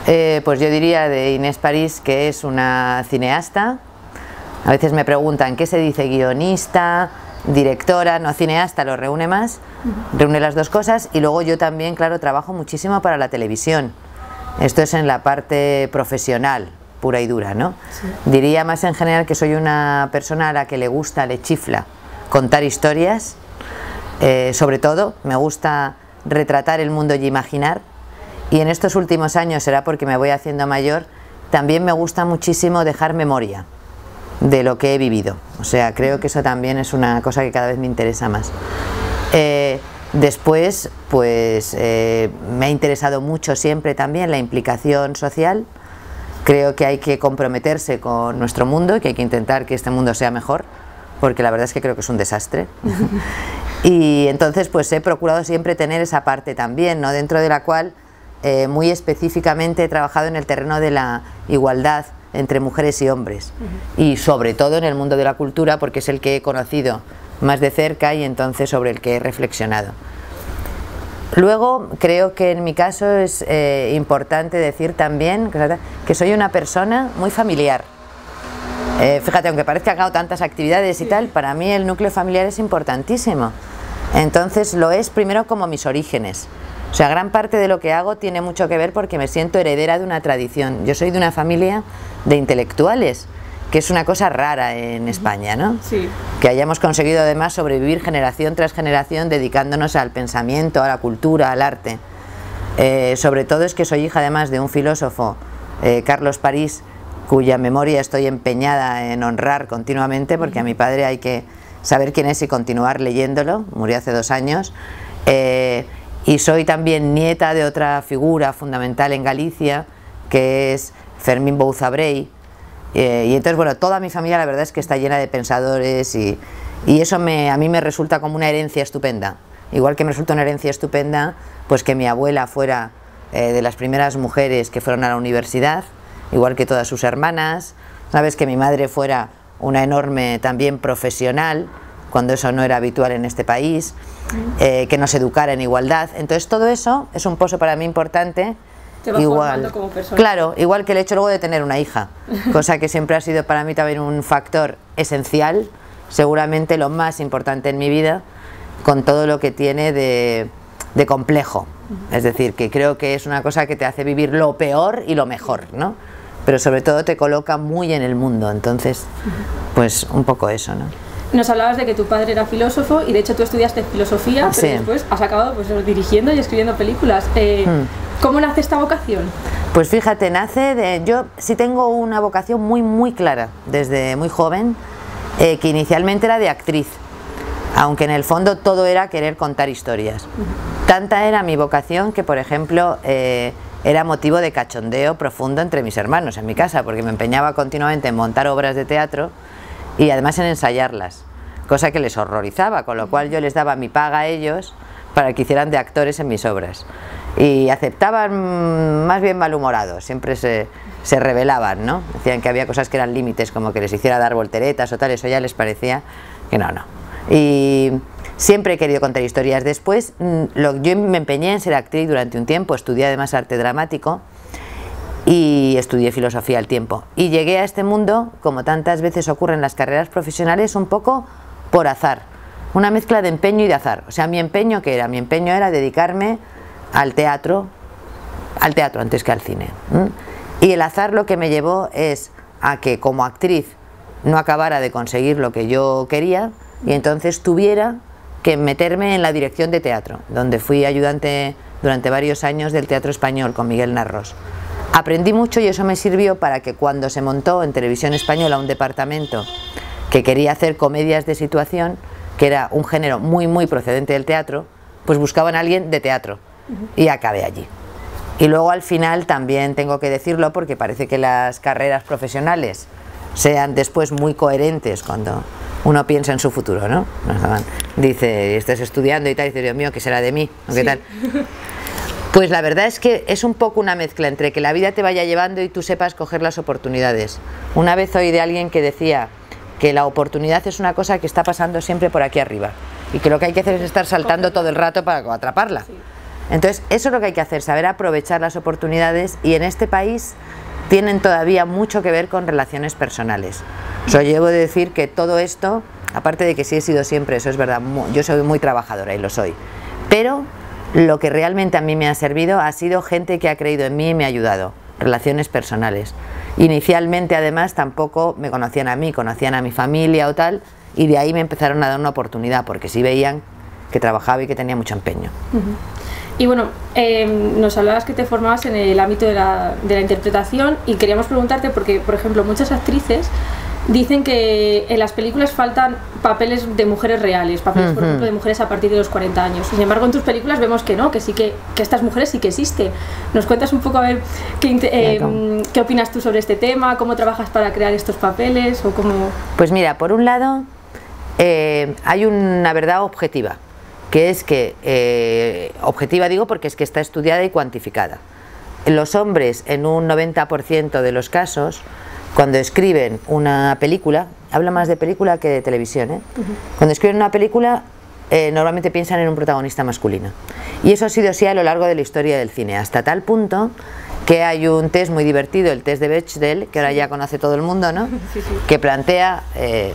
Pues yo diría de Inés París que es una cineasta. A veces me preguntan qué se dice, guionista, directora, no, cineasta lo reúne más, reúne las dos cosas. Y luego yo también, claro, trabajo muchísimo para la televisión. Esto es en la parte profesional, pura y dura, ¿no? Sí. Diría más en general que soy una persona a la que le gusta, le chifla contar historias. Sobre todo me gusta retratar el mundo y imaginar. Y en estos últimos años, será porque me voy haciendo mayor, también me gusta muchísimo dejar memoria de lo que he vivido. O sea, creo que eso también es una cosa que cada vez me interesa más. Después, pues me ha interesado mucho siempre también la implicación social. Creo que hay que comprometerse con nuestro mundo y que hay que intentar que este mundo sea mejor, porque la verdad es que creo que es un desastre. Y entonces pues he procurado siempre tener esa parte también, ¿no? Dentro de la cual muy específicamente he trabajado en el terreno de la igualdad entre mujeres y hombres, y sobre todo en el mundo de la cultura, porque es el que he conocido más de cerca y entonces sobre el que he reflexionado. Luego creo que en mi caso es importante decir también que soy una persona muy familiar. Fíjate, aunque parezca que hago tantas actividades y tal, para mí el núcleo familiar es importantísimo. Entonces lo es primero como mis orígenes. O sea, gran parte de lo que hago tiene mucho que ver porque me siento heredera de una tradición. Yo soy de una familia de intelectuales, que es una cosa rara en España, ¿no? Sí. Que hayamos conseguido además sobrevivir generación tras generación dedicándonos al pensamiento, a la cultura, al arte. Sobre todo es que soy hija además de un filósofo, Carlos París, cuya memoria estoy empeñada en honrar continuamente, porque a mi padre hay que saber quién es y continuar leyéndolo. Murió hace 2 años. Y soy también nieta de otra figura fundamental en Galicia, que es Fermín Bouzabrey. Y entonces, bueno, toda mi familia la verdad es que está llena de pensadores y eso a mí me resulta como una herencia estupenda. Igual que me resulta una herencia estupenda pues que mi abuela fuera de las primeras mujeres que fueron a la universidad, igual que todas sus hermanas. Sabes, que mi madre fuera una enorme también profesional, cuando eso no era habitual en este país, que nos educara en igualdad. Entonces todo eso es un pozo para mí importante. Te va formando como persona. Claro, igual que el hecho luego de tener una hija, cosa que siempre ha sido para mí también un factor esencial, seguramente lo más importante en mi vida, con todo lo que tiene de complejo. Es decir, que creo que es una cosa que te hace vivir lo peor y lo mejor, ¿no? Pero sobre todo te coloca muy en el mundo. Entonces, pues un poco eso, ¿no? Nos hablabas de que tu padre era filósofo y de hecho tú estudiaste filosofía, pero después has acabado pues dirigiendo y escribiendo películas. ¿Cómo nace esta vocación? Pues fíjate, yo sí tengo una vocación muy clara desde muy joven, que inicialmente era de actriz, aunque en el fondo todo era querer contar historias. Tanta era mi vocación que, por ejemplo, era motivo de cachondeo profundo entre mis hermanos en mi casa, porque me empeñaba continuamente en montar obras de teatro y además en ensayarlas, cosa que les horrorizaba, con lo cual yo les daba mi paga a ellos para que hicieran de actores en mis obras. Y aceptaban más bien malhumorados, siempre se rebelaban, ¿no? Decían que había cosas que eran límites, como que les hiciera dar volteretas o tal, eso ya les parecía que no. Y siempre he querido contar historias. Después yo me empeñé en ser actriz durante un tiempo, estudié además arte dramático y estudié filosofía al tiempo. Y llegué a este mundo, como tantas veces ocurre en las carreras profesionales, un poco por azar. Una mezcla de empeño y de azar. O sea, mi empeño, ¿qué era? Mi empeño era dedicarme al teatro antes que al cine. Y el azar lo que me llevó es a que como actriz no acabara de conseguir lo que yo quería y entonces tuviera que meterme en la dirección de teatro, donde fui ayudante durante varios años del Teatro Español con Miguel Narros. Aprendí mucho y eso me sirvió para que cuando se montó en Televisión Española un departamento que quería hacer comedias de situación, que era un género muy procedente del teatro, pues buscaban a alguien de teatro y acabé allí. Y luego al final también tengo que decirlo, porque parece que las carreras profesionales sean después muy coherentes cuando uno piensa en su futuro, ¿no? Dice, estás estudiando y tal, y dice, Dios mío, ¿qué será de mí? ¿O qué tal? Pues la verdad es que es un poco una mezcla entre que la vida te vaya llevando y tú sepas coger las oportunidades. Una vez oí de alguien que decía que la oportunidad es una cosa que está pasando siempre por aquí arriba y que lo que hay que hacer es estar saltando todo el rato para atraparla. Entonces, eso es lo que hay que hacer, saber aprovechar las oportunidades, y en este país tienen todavía mucho que ver con relaciones personales. Yo llevo de decir que todo esto, aparte de que sí he sido siempre, eso es verdad, yo soy muy trabajadora y lo soy, pero lo que realmente a mí me ha servido ha sido gente que ha creído en mí y me ha ayudado, relaciones personales. Inicialmente, además, tampoco me conocían a mí, conocían a mi familia o tal, y de ahí me empezaron a dar una oportunidad, porque sí veían que trabajaba y que tenía mucho empeño. Y bueno, nos hablabas que te formabas en el ámbito de la interpretación, y queríamos preguntarte, porque por ejemplo muchas actrices dicen que en las películas faltan papeles de mujeres reales, papeles por ejemplo de mujeres a partir de los 40 años. Sin embargo, en tus películas vemos que no, que sí que estas mujeres sí que existen. ¿Nos cuentas un poco a ver qué opinas tú sobre este tema? ¿Cómo trabajas para crear estos papeles? O cómo... Pues mira, por un lado hay una verdad objetiva, que es que, objetiva digo porque es que está estudiada y cuantificada. Los hombres, en un 90% de los casos, cuando escriben una película, hablo más de película que de televisión, cuando escriben una película normalmente piensan en un protagonista masculino, y eso ha sido así a lo largo de la historia del cine, hasta tal punto que hay un test muy divertido, el test de Bechdel, que ahora ya conoce todo el mundo, ¿no? Que plantea,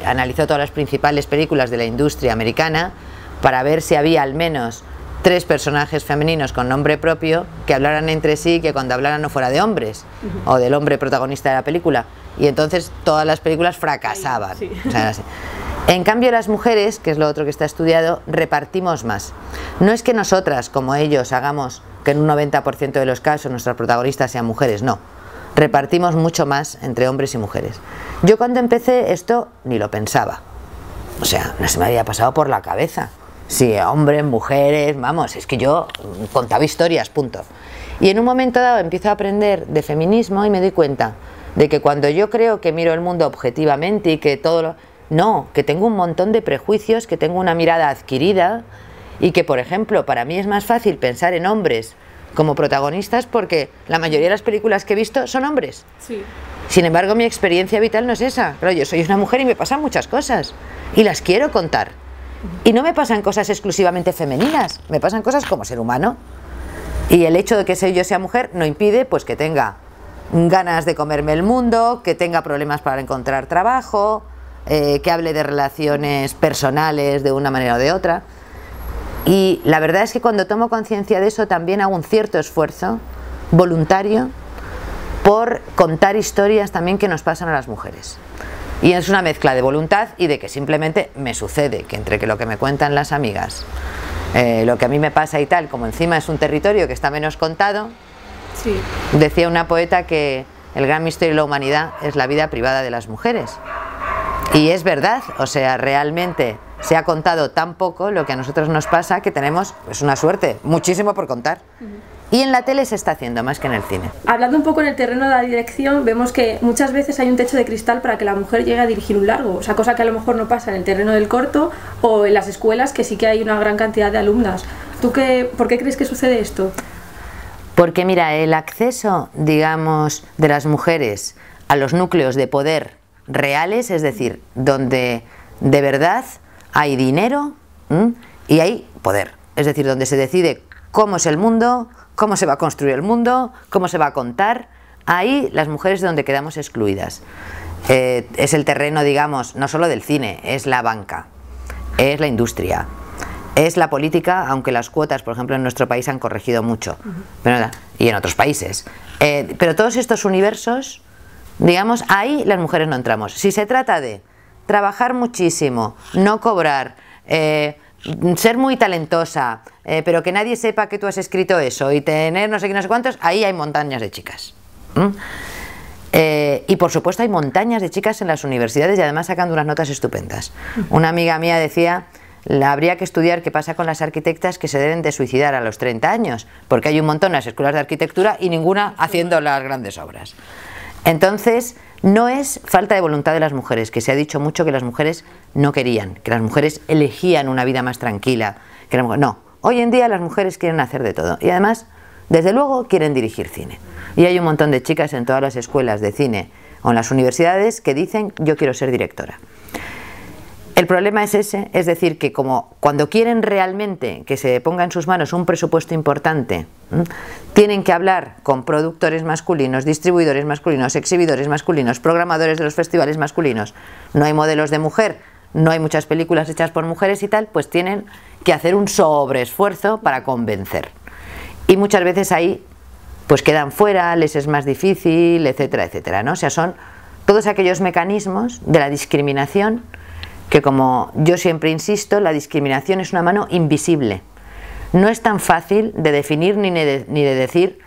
analizó todas las principales películas de la industria americana para ver si había al menos 3 personajes femeninos con nombre propio que hablaran entre sí, y que cuando hablaran no fuera de hombres o del hombre protagonista de la película, y entonces todas las películas fracasaban. O sea, así. En cambio, las mujeres, que es lo otro que está estudiado, repartimos más. No es que nosotras, como ellos, hagamos que en un 90% de los casos nuestras protagonistas sean mujeres, no. Repartimos mucho más entre hombres y mujeres. Yo cuando empecé esto ni lo pensaba. O sea, no se me había pasado por la cabeza. Sí, hombres, mujeres, vamos, es que yo contaba historias, punto. Y en un momento dado empiezo a aprender de feminismo y me doy cuenta de que cuando yo creo que miro el mundo objetivamente y que todo lo... No, que tengo un montón de prejuicios, que tengo una mirada adquirida, y que, por ejemplo, para mí es más fácil pensar en hombres como protagonistas porque la mayoría de las películas que he visto son hombres. Sí. Sin embargo, mi experiencia vital no es esa. Claro, yo soy una mujer y me pasan muchas cosas y las quiero contar. Y no me pasan cosas exclusivamente femeninas, me pasan cosas como ser humano. Y el hecho de que yo sea mujer no impide pues que tenga ganas de comerme el mundo, que tenga problemas para encontrar trabajo, que hable de relaciones personales de una manera o de otra. Y la verdad es que cuando tomo conciencia de eso también hago un cierto esfuerzo voluntario por contar historias también que nos pasan a las mujeres. Y es una mezcla de voluntad y de que simplemente me sucede, que entre que lo que me cuentan las amigas, lo que a mí me pasa y tal, como encima es un territorio que está menos contado, sí. Decía una poeta que el gran misterio de la humanidad es la vida privada de las mujeres. Y es verdad, o sea, realmente se ha contado tan poco lo que a nosotros nos pasa que tenemos, pues una suerte, muchísimo por contar. Y en la tele se está haciendo más que en el cine. Hablando un poco en el terreno de la dirección, vemos que muchas veces hay un techo de cristal para que la mujer llegue a dirigir un largo, o sea, cosa que a lo mejor no pasa en el terreno del corto o en las escuelas, que sí que hay una gran cantidad de alumnas. ¿Tú por qué crees que sucede esto? Porque mira, el acceso, digamos, de las mujeres a los núcleos de poder reales, es decir, donde de verdad hay dinero y hay poder, es decir, donde se decide cómo es el mundo, cómo se va a construir el mundo, cómo se va a contar, ahí las mujeres de donde quedamos excluidas. Es el terreno, digamos, no solo del cine, es la banca, es la industria, es la política, aunque las cuotas, por ejemplo, en nuestro país han corregido mucho, y en otros países. Pero todos estos universos, digamos, ahí las mujeres no entramos. Si se trata de trabajar muchísimo, no cobrar, ser muy talentosa, pero que nadie sepa que tú has escrito eso y tener no sé qué, no sé cuántos, ahí hay montañas de chicas. Y por supuesto hay montañas de chicas en las universidades y además sacando unas notas estupendas. Una amiga mía decía, habría que estudiar qué pasa con las arquitectas que se deben de suicidar a los 30 años, porque hay un montón en las escuelas de arquitectura y ninguna haciendo las grandes obras. Entonces, no es falta de voluntad de las mujeres, que se ha dicho mucho que las mujeres no querían, que las mujeres elegían una vida más tranquila, que no, hoy en día las mujeres quieren hacer de todo y además, desde luego, quieren dirigir cine. Y hay un montón de chicas en todas las escuelas de cine o en las universidades que dicen yo quiero ser directora. El problema es ese, es decir, que como cuando quieren realmente que se ponga en sus manos un presupuesto importante, tienen que hablar con productores masculinos, distribuidores masculinos, exhibidores masculinos, programadores de los festivales masculinos, no hay modelos de mujer, no hay muchas películas hechas por mujeres y tal, pues tienen que hacer un sobreesfuerzo para convencer. Y muchas veces ahí pues quedan fuera, les es más difícil, etcétera, etcétera, ¿no? O sea, son todos aquellos mecanismos de la discriminación que, como yo siempre insisto, la discriminación es una mano invisible. No es tan fácil de definir ni de decir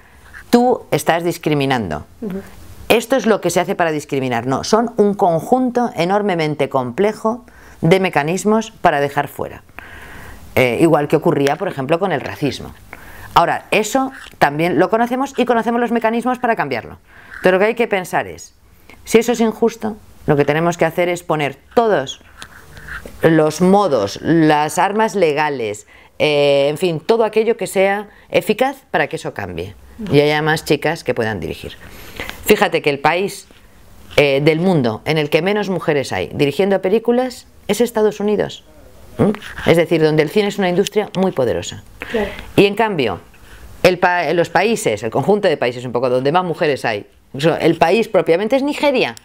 tú estás discriminando. Esto es lo que se hace para discriminar. No, son un conjunto enormemente complejo de mecanismos para dejar fuera. Igual que ocurría, por ejemplo, con el racismo. Ahora, eso también lo conocemos y conocemos los mecanismos para cambiarlo. Pero lo que hay que pensar es, si eso es injusto, lo que tenemos que hacer es poner todos los modos, las armas legales, en fin, todo aquello que sea eficaz para que eso cambie y haya más chicas que puedan dirigir. Fíjate que el país del mundo en el que menos mujeres hay dirigiendo películas es Estados Unidos. Es decir, donde el cine es una industria muy poderosa. Claro. Y en cambio, los países, el conjunto de países un poco donde más mujeres hay, el país propiamente es Nigeria.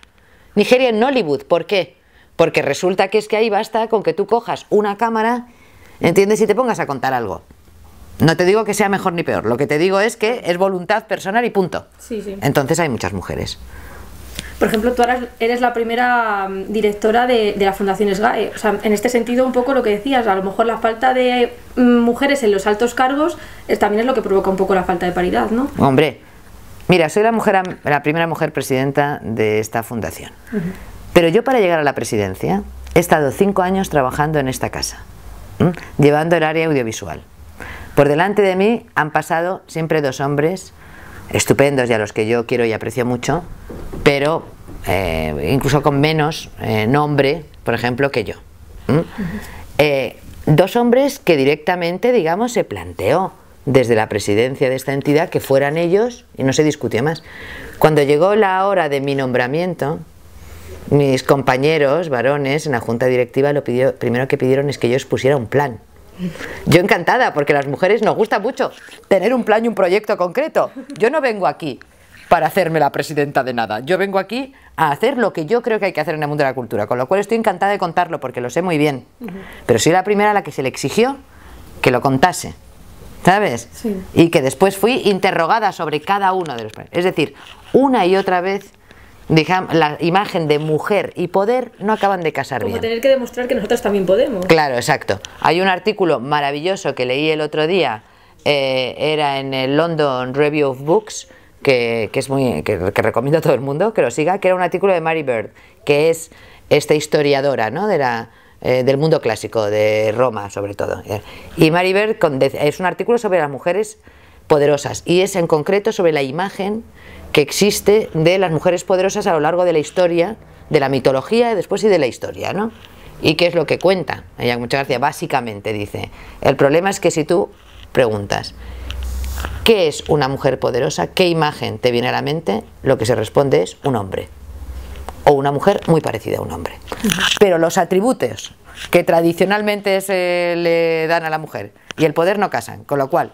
Nigeria en Nollywood. ¿Por qué? Porque resulta que es que ahí basta con que tú cojas una cámara, ¿entiendes? Y te pongas a contar algo. No te digo que sea mejor ni peor, lo que te digo es que es voluntad personal y punto. Sí, sí. Entonces hay muchas mujeres. Por ejemplo, tú ahora eres la primera directora de la Fundación SGAE. O sea, en este sentido, un poco lo que decías, a lo mejor la falta de mujeres en los altos cargos también es lo que provoca un poco la falta de paridad, ¿no? Hombre, mira, soy la primera mujer presidenta de esta fundación. Pero yo, para llegar a la presidencia, he estado 5 años trabajando en esta casa, llevando el área audiovisual. Por delante de mí han pasado siempre 2 hombres estupendos y a los que yo quiero y aprecio mucho, pero incluso con menos nombre, por ejemplo, que yo. 2 hombres que directamente, digamos, se planteó desde la presidencia de esta entidad que fueran ellos y no se discutió más. Cuando llegó la hora de mi nombramiento, mis compañeros varones en la junta directiva lo primero que pidieron es que yo expusiera un plan. Yo encantada, porque a las mujeres nos gusta mucho tener un plan y un proyecto concreto. Yo no vengo aquí para hacerme la presidenta de nada, yo vengo aquí a hacer lo que yo creo que hay que hacer en el mundo de la cultura, con lo cual estoy encantada de contarlo porque lo sé muy bien, pero soy la primera a la que se le exigió que lo contase, ¿sabes? Sí. Y que después fui interrogada sobre cada uno de los planes. Es decir, una y otra vez la imagen de mujer y poder no acaban de casar bien. Como tener que demostrar que nosotros también podemos. Claro, exacto. Hay un artículo maravilloso que leí el otro día, era en el London Review of Books, que recomiendo a todo el mundo que lo siga, que era un artículo de Mary Beard, que es esta historiadora, ¿no?, del mundo clásico, de Roma sobre todo. Y Mary Beard es un artículo sobre las mujeres poderosas, y es en concreto sobre la imagen que existe de las mujeres poderosas a lo largo de la historia, de la mitología y después y de la historia, ¿no? ¿Y qué es lo que cuenta? Ella, muchas gracias, básicamente dice, el problema es que si tú preguntas ¿qué es una mujer poderosa?, ¿qué imagen te viene a la mente?, lo que se responde es un hombre o una mujer muy parecida a un hombre. Pero los atributos que tradicionalmente se le dan a la mujer y el poder no casan, con lo cual,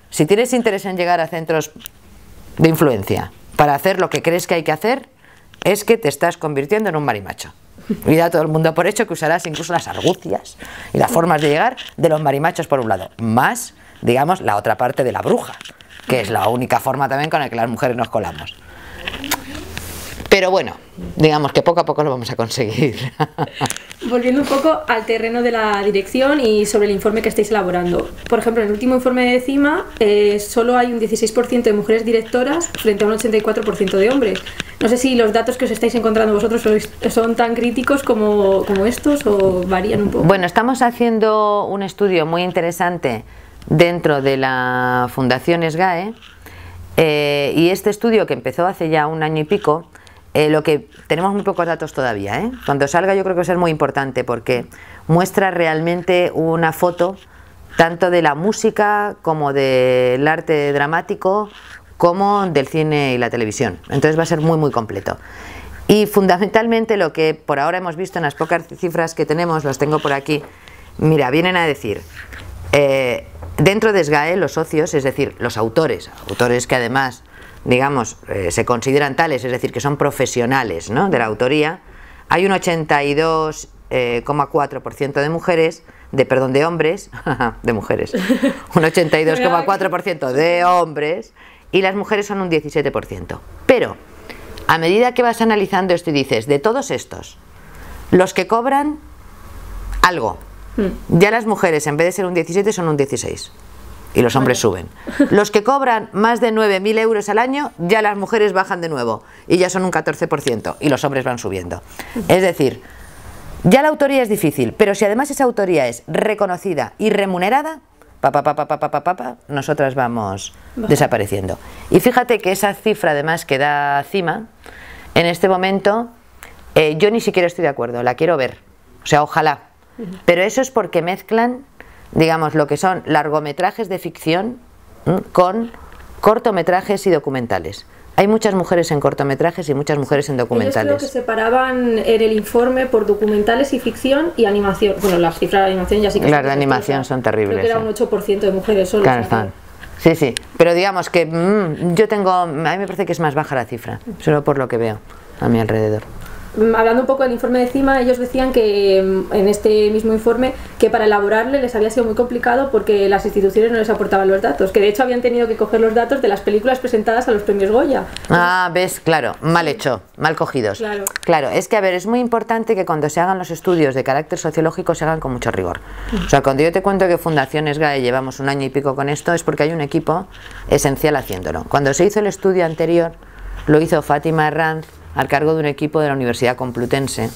si tienes interés en llegar a centros de influencia para hacer lo que crees que hay que hacer, es que te estás convirtiendo en un marimacho. Y da todo el mundo por hecho que usarás incluso las argucias y las formas de llegar de los marimachos por un lado, más, digamos, la otra parte de la bruja, que es la única forma también con la que las mujeres nos colamos. Pero bueno, digamos que poco a poco lo vamos a conseguir. Volviendo un poco al terreno de la dirección y sobre el informe que estáis elaborando. Por ejemplo, en el último informe de CIMA solo hay un 16% de mujeres directoras frente a un 84% de hombres. No sé si los datos que os estáis encontrando vosotros son tan críticos como estos o varían un poco. Bueno, estamos haciendo un estudio muy interesante dentro de la Fundación SGAE, y este estudio, que empezó hace ya 1 año y pico, lo que tenemos muy pocos datos todavía, cuando salga yo creo que va a ser muy importante porque muestra realmente una foto tanto de la música como del arte dramático como del cine y la televisión, entonces va a ser muy muy completo. Y fundamentalmente lo que por ahora hemos visto en las pocas cifras que tenemos, las tengo por aquí, mira, vienen a decir, dentro de SGAE los socios, es decir, los autores que además, digamos, se consideran tales, es decir, que son profesionales, ¿no?, de la autoría, hay un 82,4% de mujeres, de hombres, de mujeres, un 82,4% de hombres, y las mujeres son un 17%. Pero a medida que vas analizando esto y dices, de todos estos, los que cobran algo, ya las mujeres en vez de ser un 17 son un 16 y los hombres suben. Los que cobran más de 9.000 euros al año, ya las mujeres bajan de nuevo y ya son un 14% y los hombres van subiendo. Es decir, ya la autoría es difícil, pero si además esa autoría es reconocida y remunerada, nosotras vamos desapareciendo. Y fíjate que esa cifra además que da CIMA, en este momento yo ni siquiera estoy de acuerdo, la quiero ver, o sea, ojalá, pero eso es porque mezclan, digamos, lo que son largometrajes de ficción con cortometrajes y documentales. Hay muchas mujeres en cortometrajes y muchas mujeres en documentales. Ellos creo que separaban en el informe por documentales y ficción y animación. Bueno, las cifras de animación ya sí que... Las de animación son terribles. Creo que era un 8% de mujeres solo. Claro, están. Sí, sí. Pero digamos que yo tengo... A mí me parece que es más baja la cifra, solo por lo que veo a mi alrededor. Hablando un poco del informe de CIMA, ellos decían que en este mismo informe que para elaborarle les había sido muy complicado porque las instituciones no les aportaban los datos, que de hecho habían tenido que coger los datos de las películas presentadas a los premios Goya. Ah, ves, claro, mal hecho, mal cogidos. Claro. Claro, es que a ver, es muy importante que cuando se hagan los estudios de carácter sociológico se hagan con mucho rigor. O sea, cuando yo te cuento que Fundación SGAE llevamos 1 año y pico con esto, es porque hay un equipo esencial haciéndolo. Cuando se hizo el estudio anterior, lo hizo Fátima Herranz, al cargo de un equipo de la Universidad Complutense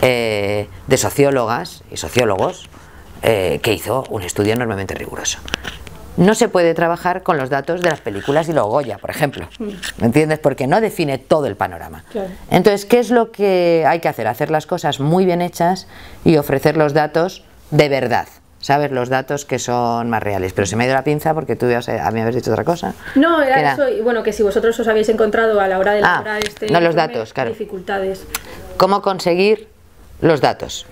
de sociólogas y sociólogos que hizo un estudio enormemente riguroso. No se puede trabajar con los datos de las películas y los Goya, por ejemplo, ¿me entiendes? Porque no define todo el panorama. Claro. Entonces, ¿qué es lo que hay que hacer? Hacer las cosas muy bien hechas y ofrecer los datos de verdad. ¿Sabes? Los datos que son más reales. Pero se me ha ido la pinza porque tú a mí habías dicho otra cosa. No, era eso. Y bueno, que si vosotros os habéis encontrado a la hora de elaborar no, los datos, claro. Dificultades. ¿Cómo conseguir los datos?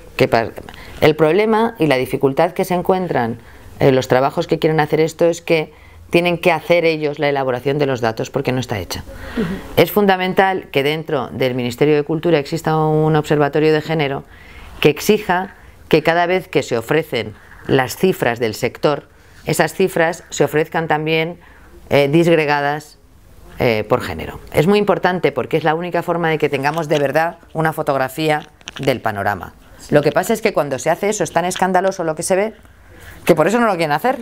El problema y la dificultad que se encuentran los trabajos que quieren hacer esto es que tienen que hacer ellos la elaboración de los datos porque no está hecha. Es fundamental que dentro del Ministerio de Cultura exista un observatorio de género que exija que cada vez que se ofrecen las cifras del sector, esas cifras se ofrezcan también disgregadas por género. Es muy importante porque es la única forma de que tengamos de verdad una fotografía del panorama. Lo que pasa es que cuando se hace eso es tan escandaloso lo que se ve, que por eso no lo quieren hacer,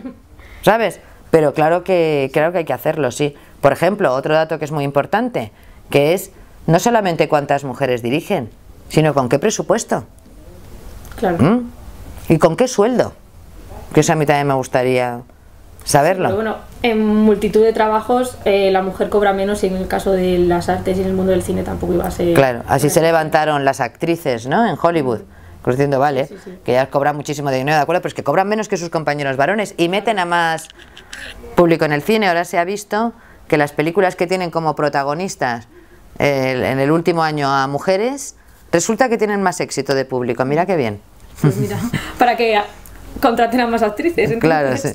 ¿sabes? Pero claro que hay que hacerlo, sí. Por ejemplo, otro dato que es muy importante, que es no solamente cuántas mujeres dirigen, sino con qué presupuesto. Claro. ¿Y con qué sueldo? Que eso a mí también me gustaría saberlo. Pero bueno, en multitud de trabajos la mujer cobra menos y en el caso de las artes y en el mundo del cine tampoco iba a ser... Claro, así se levantaron las actrices, ¿no? En Hollywood, diciendo, vale, sí. Que ellas cobran muchísimo de dinero, ¿de acuerdo? Pero es que cobran menos que sus compañeros varones y meten a más público en el cine. Ahora se ha visto que las películas que tienen como protagonistas en el último año a mujeres, resulta que tienen más éxito de público. Mira qué bien. Pues mira, para que contraten a más actrices. Entonces, claro, sí.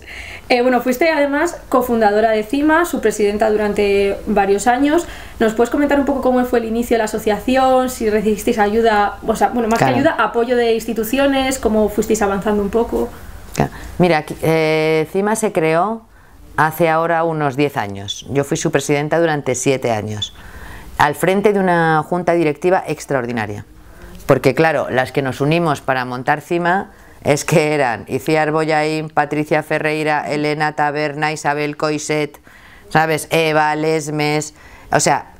Bueno, fuiste además cofundadora de CIMA, su presidenta durante varios años. ¿Nos puedes comentar un poco cómo fue el inicio de la asociación? Si recibisteis ayuda, o sea, bueno, más que ayuda, apoyo de instituciones, cómo fuisteis avanzando un poco. Claro. Mira, CIMA se creó hace ahora unos 10 años. Yo fui su presidenta durante 7 años, al frente de una junta directiva extraordinaria. Porque claro, las que nos unimos para montar CIMA es que eran Iciar Boyaín, Patricia Ferreira, Elena Taberna, Isabel Coixet, ¿sabes? Eva, Lesmes, o sea,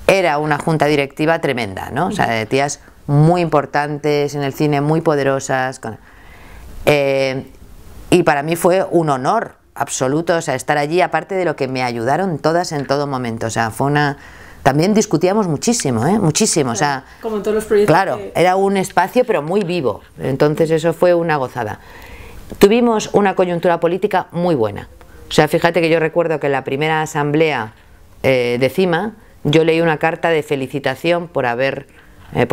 era una junta directiva tremenda, ¿no? O sea, de tías muy importantes en el cine, muy poderosas. Y para mí fue un honor absoluto, o sea, estar allí, aparte de lo que me ayudaron todas en todo momento, o sea, fue una... También discutíamos muchísimo, muchísimo, o sea, como en todos los proyectos. Claro, era un espacio pero muy vivo, entonces eso fue una gozada. Tuvimos una coyuntura política muy buena, o sea, fíjate que yo recuerdo que en la primera asamblea de CIMA, yo leí una carta de felicitación por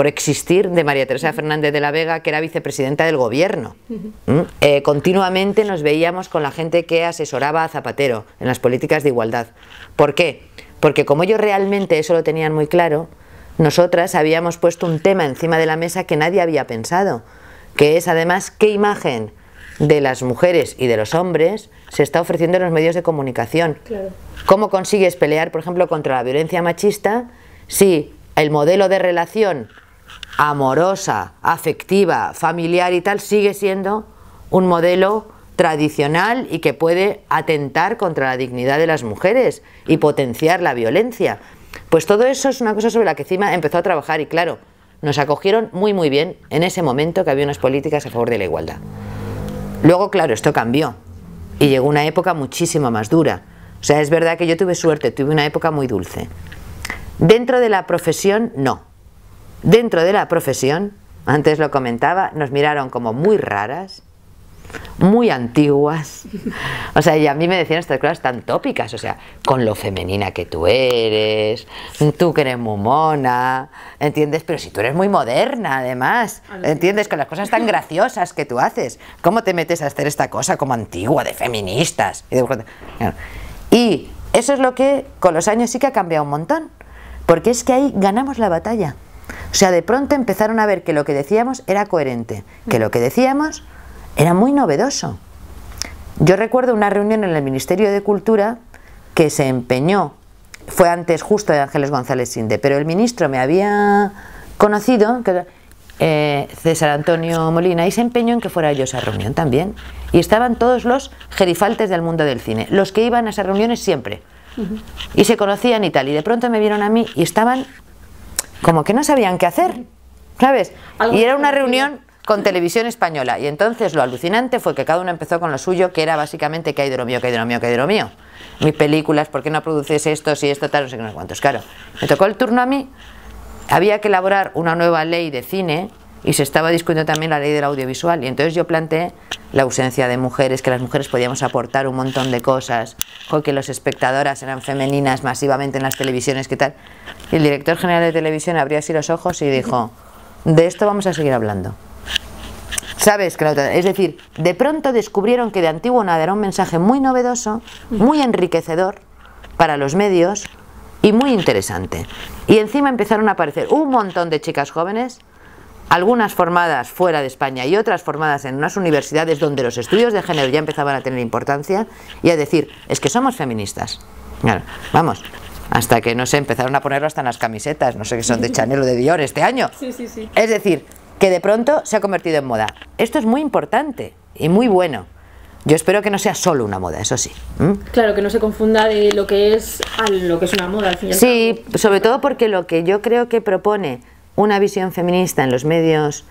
existir de María Teresa Fernández de la Vega, que era vicepresidenta del gobierno. Continuamente nos veíamos con la gente que asesoraba a Zapatero en las políticas de igualdad. ¿Por qué? Porque como ellos realmente eso lo tenían muy claro, nosotras habíamos puesto un tema encima de la mesa que nadie había pensado, que es además qué imagen de las mujeres y de los hombres se está ofreciendo en los medios de comunicación. Claro. ¿Cómo consigues pelear, por ejemplo, contra la violencia machista si el modelo de relación amorosa, afectiva, familiar y tal sigue siendo un modelo tradicional y que puede atentar contra la dignidad de las mujeres y potenciar la violencia? Pues todo eso es una cosa sobre la que CIMA empezó a trabajar y claro, nos acogieron muy bien en ese momento que había unas políticas a favor de la igualdad. Luego, claro, esto cambió y llegó una época muchísimo más dura. O sea, es verdad que yo tuve suerte, tuve una época muy dulce. Dentro de la profesión, no. Dentro de la profesión, antes lo comentaba, nos miraron como muy raras, muy antiguas. O sea, y a mí me decían estas cosas tan tópicas, o sea, con lo femenina que tú eres, tú que eres muy mona, ¿entiendes? Pero si tú eres muy moderna, además, ¿entiendes? Con las cosas tan graciosas que tú haces, ¿cómo te metes a hacer esta cosa como antigua, de feministas? Y eso es lo que con los años sí que ha cambiado un montón, porque es que ahí ganamos la batalla. O sea, de pronto empezaron a ver que lo que decíamos era coherente, que lo que decíamos era muy novedoso. Yo recuerdo una reunión en el Ministerio de Cultura que se empeñó, fue antes justo de Ángeles González Sinde, pero el ministro me había conocido, César Antonio Molina, y se empeñó en que fuera yo a esa reunión también. Y estaban todos los gerifaltes del mundo del cine, los que iban a esas reuniones siempre. Y se conocían y tal, y de pronto me vieron a mí y estaban como que no sabían qué hacer, ¿sabes? Y era una reunión con Televisión Española, y entonces lo alucinante fue que cada uno empezó con lo suyo, que era básicamente ¿qué hay de lo mío, qué hay de lo mío, qué hay de lo mío? Mis películas, ¿por qué no produces esto, si esto, tal, no sé qué, no sé cuántos? Claro, me tocó el turno a mí, había que elaborar una nueva ley de cine, y se estaba discutiendo también la ley del audiovisual, y entonces yo planteé la ausencia de mujeres, que las mujeres podíamos aportar un montón de cosas, o que los espectadoras eran femeninas masivamente en las televisiones, ¿qué tal? Y el director general de televisión abrió así los ojos y dijo, de esto vamos a seguir hablando. ¿Sabes? Es decir, de pronto descubrieron que de antiguo nada era un mensaje muy novedoso, muy enriquecedor para los medios y muy interesante. Y encima empezaron a aparecer un montón de chicas jóvenes, algunas formadas fuera de España y otras formadas en unas universidades donde los estudios de género ya empezaban a tener importancia, y a decir, es que somos feministas. Claro, vamos, hasta que, no sé, empezaron a ponerlo hasta en las camisetas, no sé qué son de Chanel o de Dior este año. Sí, sí, sí. Es decir, que de pronto se ha convertido en moda. Esto es muy importante y muy bueno. Yo espero que no sea solo una moda, eso sí. Claro, que no se confunda de lo que es a lo que es una moda al fin y al cabo. Sí, sobre todo porque lo que yo creo que propone una visión feminista en los medios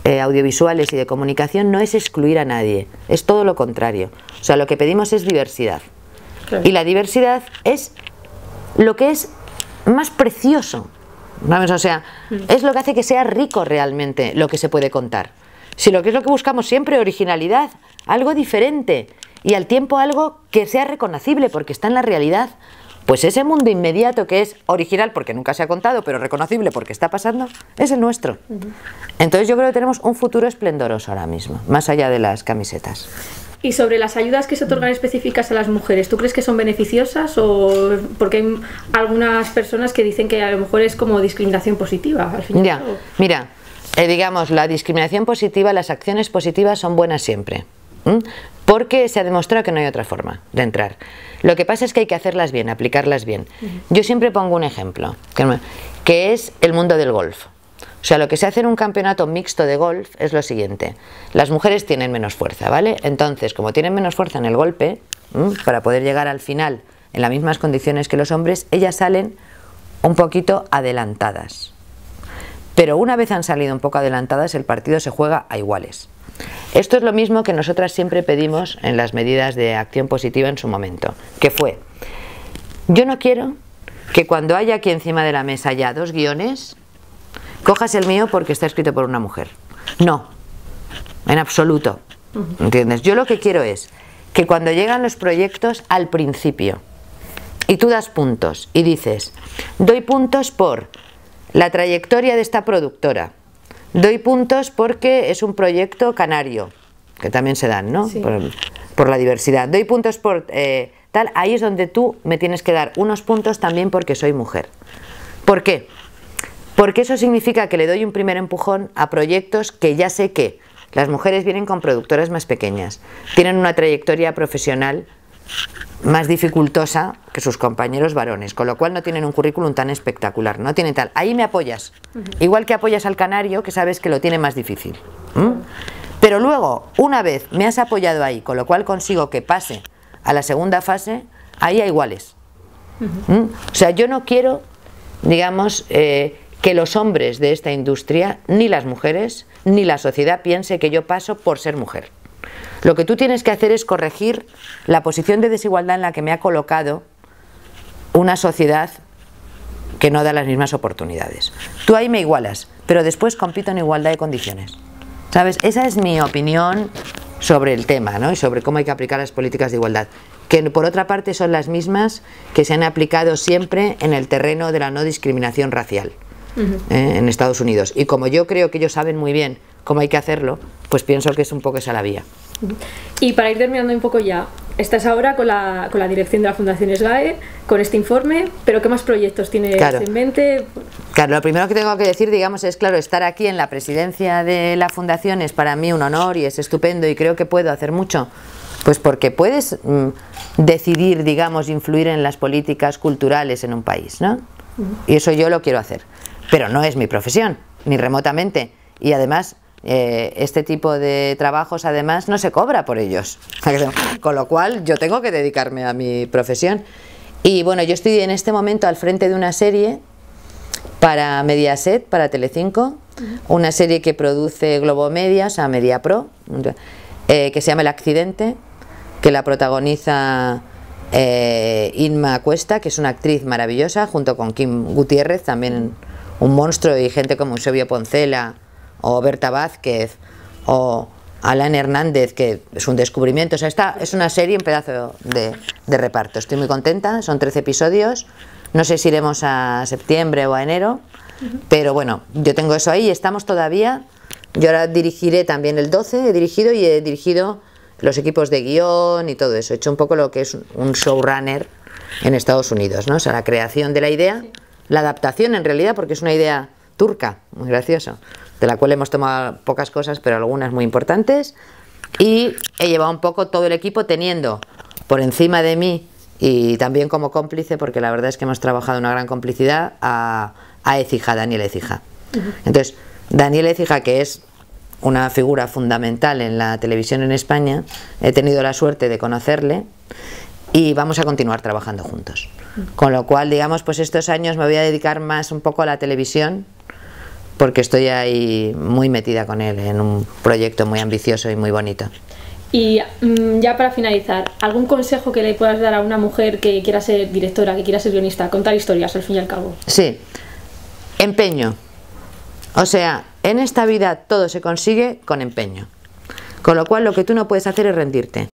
audiovisuales y de comunicación no es excluir a nadie, es todo lo contrario. O sea, lo que pedimos es diversidad. Claro. Y la diversidad es lo que es más precioso, ¿sabes? O sea, es lo que hace que sea rico realmente lo que se puede contar. Si lo que es lo que buscamos siempre, originalidad, algo diferente y al tiempo algo que sea reconocible porque está en la realidad, pues ese mundo inmediato que es original porque nunca se ha contado, pero reconocible porque está pasando, es el nuestro. Entonces yo creo que tenemos un futuro esplendoroso ahora mismo, más allá de las camisetas. Y sobre las ayudas que se otorgan específicas a las mujeres, ¿tú crees que son beneficiosas o porque hay algunas personas que dicen que a lo mejor es como discriminación positiva al fin y al cabo? Mira, digamos, la discriminación positiva, las acciones positivas son buenas siempre, porque se ha demostrado que no hay otra forma de entrar. Lo que pasa es que hay que hacerlas bien, aplicarlas bien. Yo siempre pongo un ejemplo, que es el mundo del golf. O sea, lo que se hace en un campeonato mixto de golf es lo siguiente: las mujeres tienen menos fuerza, ¿vale? Entonces, como tienen menos fuerza en el golpe, para poder llegar al final en las mismas condiciones que los hombres, ellas salen un poquito adelantadas. Pero una vez han salido un poco adelantadas, el partido se juega a iguales. Esto es lo mismo que nosotras siempre pedimos en las medidas de acción positiva en su momento, que fue: yo no quiero que cuando haya aquí encima de la mesa ya 2 guiones, cojas el mío porque está escrito por una mujer. No, en absoluto. ¿Entiendes? Yo lo que quiero es que cuando llegan los proyectos, al principio, y tú das puntos y dices, doy puntos por la trayectoria de esta productora, doy puntos porque es un proyecto canario, que también se dan, ¿no? Sí. Por la diversidad, doy puntos por tal, ahí es donde tú me tienes que dar unos puntos también porque soy mujer. ¿Por qué? Porque eso significa que le doy un primer empujón a proyectos que ya sé que las mujeres vienen con productoras más pequeñas, tienen una trayectoria profesional más dificultosa que sus compañeros varones, con lo cual no tienen un currículum tan espectacular, no tienen tal. Ahí me apoyas, igual que apoyas al canario que sabes que lo tiene más difícil. Pero luego, una vez me has apoyado ahí, con lo cual consigo que pase a la segunda fase, ahí a iguales. O sea, yo no quiero, digamos, que los hombres de esta industria, ni las mujeres, ni la sociedad piense que yo paso por ser mujer. Lo que tú tienes que hacer es corregir la posición de desigualdad en la que me ha colocado una sociedad que no da las mismas oportunidades. Tú ahí me igualas, pero después compito en igualdad de condiciones. ¿Sabes? Esa es mi opinión sobre el tema, ¿no? Y sobre cómo hay que aplicar las políticas de igualdad, que por otra parte son las mismas que se han aplicado siempre en el terreno de la no discriminación racial en Estados Unidos. Y como yo creo que ellos saben muy bien cómo hay que hacerlo, pues pienso que es un poco esa la vía. Y para ir terminando un poco ya, estás ahora con la dirección de la Fundación SGAE, con este informe, pero ¿qué más proyectos tienes en mente? Claro, lo primero que tengo que decir, digamos, es claro, estar aquí en la presidencia de la Fundación es para mí un honor y es estupendo y creo que puedo hacer mucho, pues porque puedes decidir, digamos, influir en las políticas culturales en un país, ¿no? Y eso yo lo quiero hacer, pero no es mi profesión, ni remotamente, y además este tipo de trabajos además no se cobra por ellos, con lo cual yo tengo que dedicarme a mi profesión. Y bueno, yo estoy en este momento al frente de una serie para Mediaset, para Telecinco, una serie que produce Globomedia, o sea, Mediapro, que se llama El Accidente, que la protagoniza Inma Cuesta, que es una actriz maravillosa, junto con Kim Gutiérrez, también un monstruo, y gente como Eusebio Poncela o Berta Vázquez o Alan Hernández, que es un descubrimiento. O sea, esta es una serie, un pedazo de reparto. Estoy muy contenta, son 13 episodios, no sé si iremos a septiembre o a enero, pero bueno, yo tengo eso ahí y estamos todavía. Yo ahora dirigiré también el 12, he dirigido los equipos de guión y todo eso, he hecho un poco lo que es un showrunner en Estados Unidos, ¿no? O sea, la creación de la idea, la adaptación en realidad, porque es una idea turca, muy gracioso, de la cual hemos tomado pocas cosas, pero algunas muy importantes, y he llevado un poco todo el equipo teniendo por encima de mí y también como cómplice, porque la verdad es que hemos trabajado una gran complicidad, a Écija, Daniel Écija. Entonces, Daniel Écija, que es una figura fundamental en la televisión en España, he tenido la suerte de conocerle y vamos a continuar trabajando juntos. Con lo cual, digamos, pues estos años me voy a dedicar más un poco a la televisión, porque estoy ahí muy metida con él en un proyecto muy ambicioso y muy bonito. Y ya para finalizar, ¿algún consejo que le puedas dar a una mujer que quiera ser directora, que quiera ser guionista, contar historias al fin y al cabo? Sí, empeño. O sea, en esta vida todo se consigue con empeño. Con lo cual lo que tú no puedes hacer es rendirte.